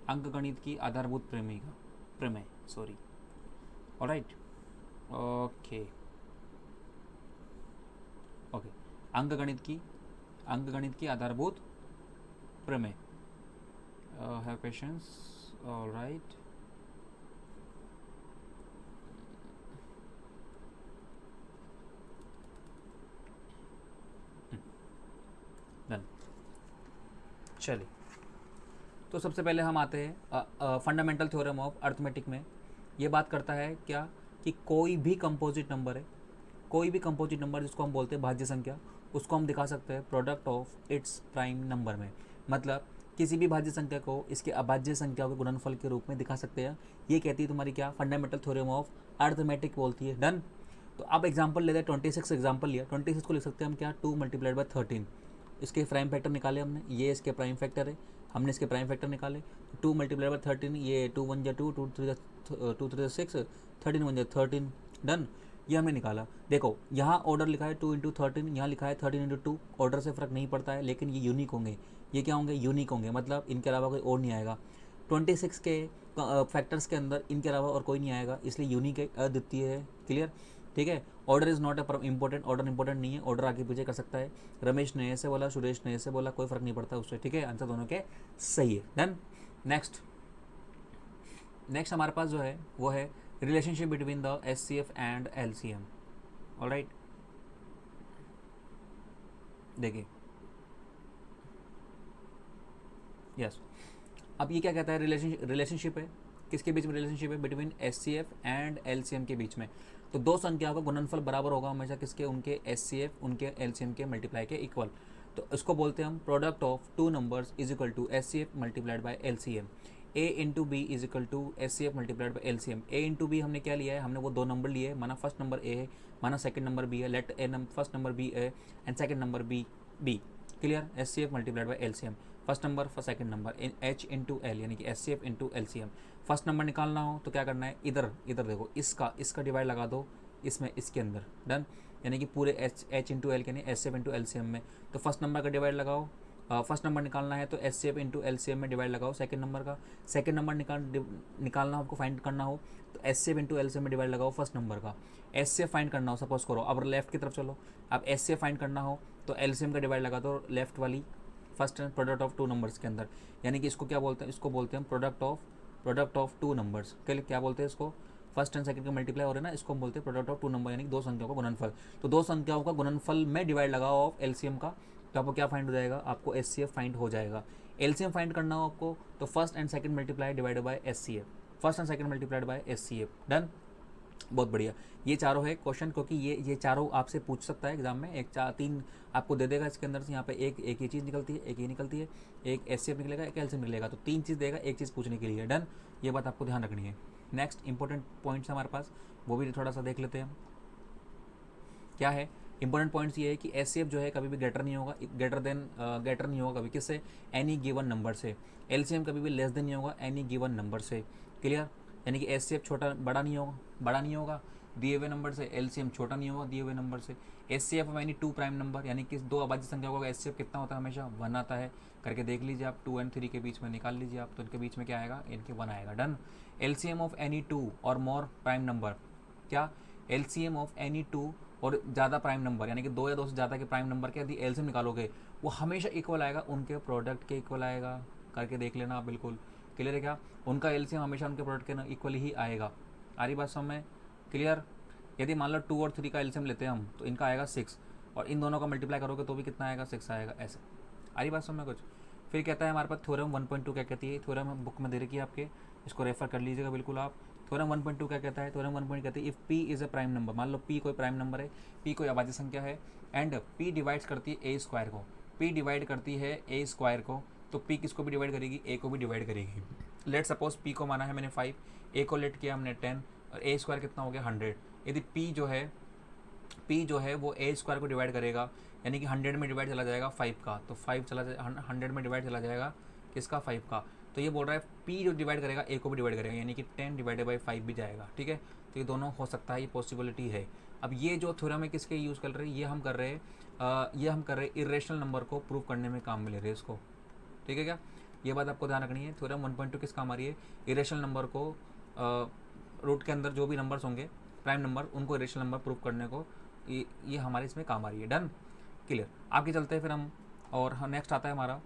अंकगणित की आधारभूत प्रमेय सॉरी। ऑलराइट, ओके ओके, अंकगणित की आधारभूत प्रमेय। Have patience, alright. डन। चलिए, तो सबसे पहले हम आते हैं फंडामेंटल थ्योरम ऑफ अर्थमेटिक में। ये बात करता है क्या कि कोई भी कंपोजिट नंबर है, कोई भी कंपोजिट नंबर जिसको हम बोलते हैं भाज्य संख्या, उसको हम दिखा सकते हैं product of its prime number में। मतलब किसी भी भाज्य संख्या को इसके अभाज्य संख्या के गुणनफल के रूप में दिखा सकते हैं। ये कहती है तुम्हारी क्या, फंडामेंटल थ्योरम ऑफ अर्थमेटिक बोलती है। डन। तो अब एग्जाम्पल लेते हैं, 26 एग्जाम्पल लिया। 26 को लिख सकते हैं हम क्या, 2 × 13। इसके प्राइम फैक्टर निकाले हमने, ये इसके प्राइम फैक्टर है, हमने इसके प्राइम फैक्टर निकाले। 2 × 13, ये 2 × 1 = 2, 2 3 6, 13 × 1 = 13। डन, ये हमने निकाला। देखो यहाँ ऑर्डर लिखा है 2 × 13, यहाँ लिखा है 13 × 2। ऑर्डर से फ़र्क नहीं पड़ता है, लेकिन ये यूनिक होंगे। ये क्या होंगे, यूनिक होंगे, मतलब इनके अलावा कोई और नहीं आएगा। 26 के फैक्टर्स के अंदर इनके अलावा और कोई नहीं आएगा, इसलिए यूनिक है, अद्वितीय है। क्लियर, ठीक है। Order is not a important, order important नहीं है, ऑर्डर आगे पीछे कर सकता है। रमेश ने ऐसे बोला, सुरेश ने ऐसे बोला, कोई फ़र्क नहीं पड़ता उससे, ठीक है। आंसर दोनों के सही है। डन। नेक्स्ट हमारे पास जो है वो है relationship between the HCF and LCM. Alright, देखिए यस, अब ये क्या कहता है, रिलेशनशिप है, किसके बीच में रिलेशनशिप है, बिटवीन एचसीएफ एंड एलसीएम के बीच में। तो दो संख्याओं का गुणनफल बराबर होगा हमेशा किसके, उनके एचसीएफ उनके एलसीएम के मल्टीप्लाई के इक्वल। तो इसको बोलते हैं हम product of two numbers is equal to HCF multiplied by LCM. A into B is equal to HCF multiplied by LCM. A into B हमने क्या लिया है, हमने वो दो नंबर लिए हैं, माना फर्स्ट नंबर ए है, माना सेकंड नंबर बी है। Let first number be A and second number B. Clear, HCF multiplied by LCM. First number first second number H into L, यानी कि HCF into LCM. First number निकालना हो तो क्या करना है, इधर देखो, इसका डिवाइड लगा दो इसमें, इसके अंदर। डन, यानी कि पूरे एच इंटू एल के नहीं, एचसीएफ इंटू एलसीएम में। तो फर्स्ट नंबर का डिवाइड लगाओ, फर्स्ट नंबर निकालना है तो एचसीएफ इंटू एलसीएम में डिवाइड लगाओ सेकंड नंबर का। सेकंड नंबर निकालना आपको फाइंड करना हो तो एचसीएफ इंटू एलसीएम में डिवाइड लगाओ फर्स्ट नंबर का। एचसीएफ फाइंड करना हो, सपोज करो अब लेफ्ट की तरफ चलो, अब एचसीएफ फाइंड करना हो तो एलसीएम का डिवाइड लगा दो लेफ्ट वाली first product of two numbers के अंदर। यानी कि इसको क्या बोलते हैं, इसको बोलते हैं प्रोडक्ट ऑफ टू नंबर्स। क्या बोलते हैं इसको, फर्स्ट एंड सेकंड का मल्टीप्लाई हो रहा है ना, इसको हम बोलते हैं प्रोडक्ट ऑफ टू नंबर, यानी कि दो संख्याओं का गुणनफल। तो दो संख्याओं का गुणनफल में डिवाइड लगाओ ऑफ एलसीएम का, तो आपको क्या फाइंड हो जाएगा, आपको एचसीएफ फाइंड हो जाएगा। एलसीएम फाइंड करना हो आपको तो first and second multiply divided by HCF, first and second multiplied by HCF. Done, बहुत बढ़िया। ये चारों है क्वेश्चन, क्योंकि ये चारों आपसे पूछ सकता है एग्जाम में। एक तीन आपको दे देगा इसके अंदर से, यहाँ पे एक ही चीज़ निकलती है, एक ही निकलती है, एक एचसीएफ निकलेगा, एक एलसीएम निकलेगा, तो तीन चीज़ देगा, एक चीज़ पूछने के लिए। डन, ये बात आपको ध्यान रखनी है। नेक्स्ट इंपॉर्टेंट पॉइंट्स हमारे पास, वो भी थोड़ा सा देख लेते हैं हम। क्या है इंपॉर्टेंट पॉइंट्स, ये है कि एचसीएफ जो है कभी भी ग्रेटर नहीं होगा, ग्रेटर नहीं होगा कभी किससे, एनी गिवन नंबर से। एलसीएम कभी भी लेस देन नहीं होगा एनी गिवन नंबर से। क्लियर, यानी कि एचसीएफ बड़ा नहीं होगा दिए हुए नंबर से, एलसीएम छोटा नहीं होगा दिए हुए नंबर से। HCF of any two prime number, यानी कि दो अभाज्य संख्याओं का एचसीएफ कितना होता है, हमेशा 1 आता है। करके देख लीजिए आप, 2 और 3 के बीच में निकाल लीजिए आप, तो इनके बीच में क्या आएगा, इनके 1 आएगा। डन। एलसीएम ऑफ एनी 2 और मोर प्राइम नंबर, क्या, एलसीएम ऑफ एनी 2 और ज़्यादा प्राइम नंबर, यानी कि 2 या 2 से ज़्यादा के प्राइम नंबर के यदि एलसीएम निकालोगे वो हमेशा इक्वल आएगा, उनके प्रोडक्ट के इक्वल आएगा। करके देख लेना आप, बिल्कुल क्लियर है क्या, उनका एलसीएम हमेशा उनके प्रोडक्ट के इक्वल ही आएगा। आ रही बात समझ में, क्लियर। यदि मान लो 2 और 3 का एलसीएम लेते हैं हम तो इनका आएगा 6, और इन दोनों का मल्टीप्लाई करोगे तो भी कितना आएगा, 6 आएगा। ऐसे आ रही बात समझ में कुछ। फिर कहता है हमारे पास थ्योरम 1.2 क्या कहती है, थ्योरम हम बुक में दे रखी है आपके, इसको रेफर कर लीजिएगा बिल्कुल आप। थ्योरम 1.2 क्या कहता है, थ्योरम 1.2 कहती है if p is a prime number, मान लो p कोई प्राइम नंबर है, p कोई अभाज्य संख्या है, एंड p डिवाइड्स करती है a स्क्वायर को, p डिवाइड करती है a स्क्वायर को, तो p किसको भी डिवाइड करेगी, a को भी डिवाइड करेगी। लेट सपोज p को माना है मैंने 5, a को लेट किया हमने 10, और a स्क्वायर कितना हो गया 100। यदि p जो है वो a स्क्वायर को डिवाइड करेगा, यानी कि 100 में डिवाइड चला जाएगा 5 का, तो 5 चला जाए 100 में डिवाइड चला जाएगा किसका, 5 का। तो ये बोल रहा है p जो डिवाइड करेगा a को भी डिवाइड करेगा, यानी कि 10 डिवाइडेड बाई 5 भी जाएगा। ठीक है, तो ये दोनों हो सकता है, ये पॉसिबिलिटी है। अब ये जो थ्योरम है किसके यूज़ कर रहे हैं, ये हम कर रहे हैं इरेशनल नंबर को प्रूव करने में काम में ले रहे हैं इसको। ठीक है क्या, ये बात आपको ध्यान रखनी है। थ्योरम 1.2 किस काम आ रही है, इरेशनल नंबर को रूट के अंदर जो भी नंबर्स होंगे प्राइम नंबर, उनको इरेशनल नंबर प्रूव करने को ये हमारे इसमें काम आ रही है। Done, clear. आगे चलते हैं फिर हम, और नेक्स्ट आता है हमारा,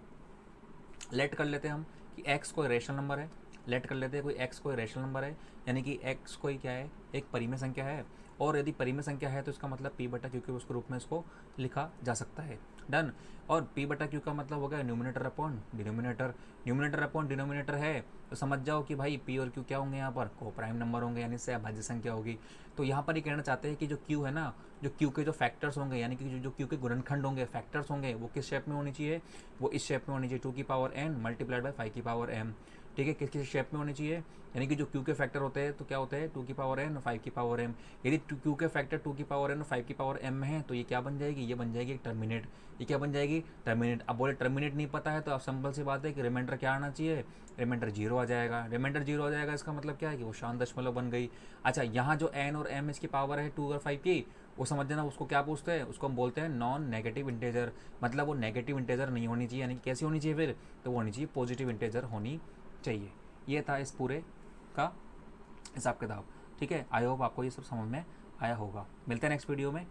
लेट कर लेते हैं हम कि x कोई रेशनल नंबर है। लेट कर लेते हैं कोई x कोई रेशनल नंबर है, यानी कि x कोई क्या है, एक परिमेय संख्या है, और यदि परिमेय संख्या है तो इसका मतलब p बटा क्यू के उसके रूप में इसको लिखा जा सकता है। डन। और p बटा क्यू का मतलब हो गया numerator upon denominator. Numerator upon denominator है तो समझ जाओ कि भाई p और q क्या होंगे, यहाँ पर को प्राइम नंबर होंगे, यानी इससे अभाज्य संख्या होगी। तो यहाँ पर ये कहना चाहते हैं कि जो q है ना, जो q के जो फैक्टर्स होंगे, यानी कि जो q के गुणनखंड होंगे, फैक्टर्स होंगे, वो किस शेप में होनी चाहिए, वो इस शेप में होनी चाहिए, 2 की पावर n मल्टीप्लाइड बाई 5 की पावर m। ठीक है, किस किस शेप में होनी चाहिए, यानी कि जो q के फैक्टर होते हैं तो क्या होते हैं 2 की पावर n 5 की पावर m। यदि q के फैक्टर 2 की पावर n और 5 की पावर m में है तो ये क्या बन जाएगी, ये बन जाएगी टर्मिनेट। ये क्या बन जाएगी, टर्मिनेट। अब बोले टर्मिनेट नहीं पता है तो अब सिंपल सी बात है कि रिमाइंडर क्या आना चाहिए, रिमाइंडर 0 आ जाएगा। रिमाइंडर 0 आ जाएगा, इसका मतलब क्या है कि वो शांत दशमलव बन गई। अच्छा, यहाँ जो n और m इसकी पावर है 2 और 5 की, वो समझ जाना, उसको क्या पूछते हैं, उसको हम बोलते हैं नॉन नेगेटिव इंटेजर। मतलब वो नेगेटिव इंटेजर नहीं होनी चाहिए, यानी कि कैसी होनी चाहिए फिर, तो वो होनी चाहिए पॉजिटिव इंटेजर होनी चाहिए। ये था इस पूरे का हिसाब किताब। ठीक है, आई होप आपको ये सब समझ में आया होगा। मिलते हैं नेक्स्ट वीडियो में।